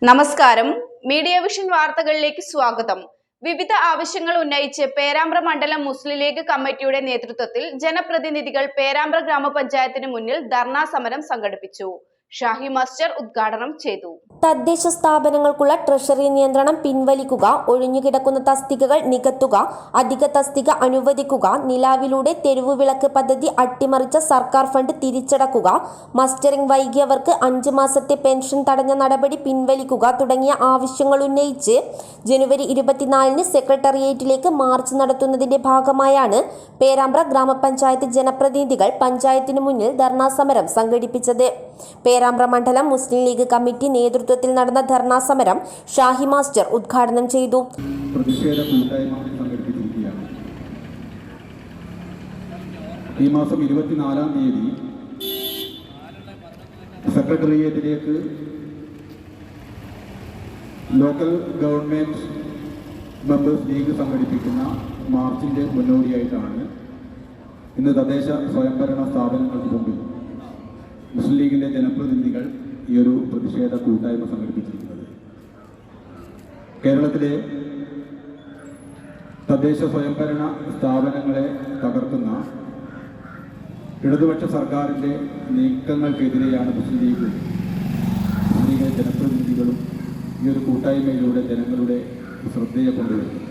നമസ്കാരം. Media vision വാർത്തകളിലേക്ക് സ്വാഗതം. വിവിധ ആവശ്യങ്ങൾ ഉന്നയിച്ച് പേരാമ്പ്ര മണ്ഡലം മുസ്ലിം ലീഗ് കമ്മിറ്റിയുടെ നേതൃത്വത്തിൽ ജനപ്രതിനിധികൾ പേരാമ്പ്ര ഗ്രാമപഞ്ചായത്തിന് മുന്നിൽ ധർണാ സമരം സംഘടിപ്പിച്ചു. ഷാഹി മാസ്റ്റർ ഉദ്ഘാടനം ചെയ്തു. തദ്ദേശ സ്ഥാപനങ്ങൾക്കുള്ള ട്രഷറി നിയന്ത്രണം പിൻവലിക്കുക, ഒഴിഞ്ഞുകിടക്കുന്ന തസ്തികകൾ നികത്തുക, അധിക തസ്തിക അനുവദിക്കുക, നിലാവിലൂടെ തെരുവുവിളക്ക് പദ്ധതി അട്ടിമറിച്ച സർക്കാർ ഫണ്ട് തിരിച്ചടക്കുക, മസ്റ്ററിംഗ് വൈകിയവർക്ക് 5 മാസത്തെ പെൻഷൻ തടഞ്ഞ നടപടി പിൻവലിക്കുക തുടങ്ങിയ ആവശ്യങ്ങൾ ഉന്നയിച്ച് ജനുവരി 24-ന് സെക്രട്ടേറിയറ്റിലേക്ക് മാർച്ച് നടത്തുന്നതിന്റെ ഭാഗമായാണ് പേരാമ്പ്ര ഗ്രാമപഞ്ചായത്ത് ജനപ്രതിനിധികൾ പഞ്ചായത്തിനു മുന്നിൽ ധർണാ സമരം സംഘടിപ്പിച്ചത്. പേരാമ്പ്ര മണ്ഡലം മുസ്ലിം ലീഗ് കമ്മിറ്റി നേതൃത്വത്തിൽ നടന്ന ധർണാ സമരം ഷാഹി മാസ്റ്റർ ഉദ്ഘാടനം ചെയ്തു. പ്രതിഷേധ കൂട്ടായ്മ സംഘടിപ്പിച്ചിരിക്കുകയാണ്. ഈ മാസം 24-ാം തീയതി സെക്രട്ടേറിയറ്റിലേക്ക് ലോക്കൽ ഗവൺമെന്റ് മെമ്പേഴ്സ് ലീഗ് സംഘടിപ്പിക്കുന്ന മാർച്ചിന്റെ മുന്നോടിയായിട്ടാണ് ഇന്ന് തദ്ദേശ സ്വയംഭരണ സ്ഥാപനങ്ങൾക്ക് മുമ്പിൽ മുസ്ലിം ലീഗിന്റെ ജനപ്രതിനിധികൾ ഈ ഒരു പ്രതിഷേധ കൂട്ടായ്മ സംഘടിപ്പിച്ചിരിക്കുന്നത്. കേരളത്തിലെ തദ്ദേശ സ്വയംഭരണ സ്ഥാപനങ്ങളെ തകർക്കുന്ന ഇടതുപക്ഷ സർക്കാരിൻ്റെ നീക്കങ്ങൾക്കെതിരെയാണ് മുസ്ലിം ലീഗ് ജനപ്രതിനിധികളും ഈ ഒരു കൂട്ടായ്മയിലൂടെ ജനങ്ങളുടെ ശ്രദ്ധയെ കൊണ്ടുവരുന്നത്.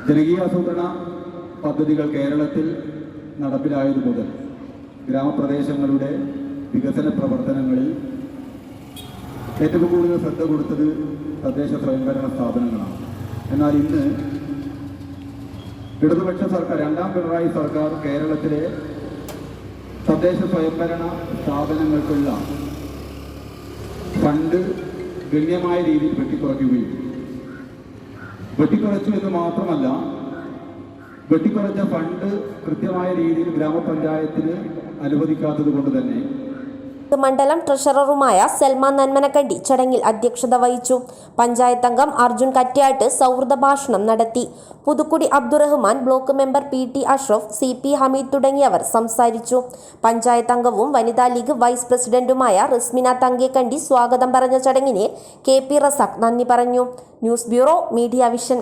ജനകീയാസൂത്രണ പദ്ധതികൾ കേരളത്തിൽ നടപ്പിലായതു മുതൽ ഗ്രാമപ്രദേശങ്ങളുടെ വികസന പ്രവർത്തനങ്ങളിൽ ഏറ്റവും കൂടുതൽ ശ്രദ്ധ കൊടുത്തത് തദ്ദേശ സ്വയംഭരണ സ്ഥാപനങ്ങളാണ്. എന്നാൽ ഇന്ന് ഇടതുപക്ഷ സർക്കാർ, 2ാം പിണറായി സർക്കാർ കേരളത്തിലെ തദ്ദേശ സ്വയംഭരണ സ്ഥാപനങ്ങൾക്കുള്ള ഫണ്ട് ഗണ്യമായ രീതിയിൽ വെട്ടിക്കുറച്ചു എന്ന് മാത്രമല്ല, വെട്ടിക്കുറച്ച ഫണ്ട് കൃത്യമായ രീതിയിൽ ഗ്രാമപഞ്ചായത്തിന് അനുവദിക്കാത്തത് കൊണ്ട് തന്നെ മണ്ഡലം ട്രഷററുമായ സൽമാൻ നന്മനക്കണ്ടി ചടങ്ങിൽ അധ്യക്ഷത വഹിച്ചു. പഞ്ചായത്ത് അംഗം അർജുൻ കറ്റ്യാട്ട് സൗഹൃദ ഭാഷണം നടത്തി. Puthukkudi Abdurahman, block member PT Ashraf, CP Hameed തുടങ്ങിയവർ സംസാരിച്ചു. പഞ്ചായത്ത് അംഗവും വനിതാ ലീഗ് വൈസ് പ്രസിഡന്റുമായ റിസ്മിന തങ്കേക്കണ്ടി സ്വാഗതം പറഞ്ഞ ചടങ്ങിന് KP റസാഖ് നന്ദി പറഞ്ഞു. News bureau, media vision.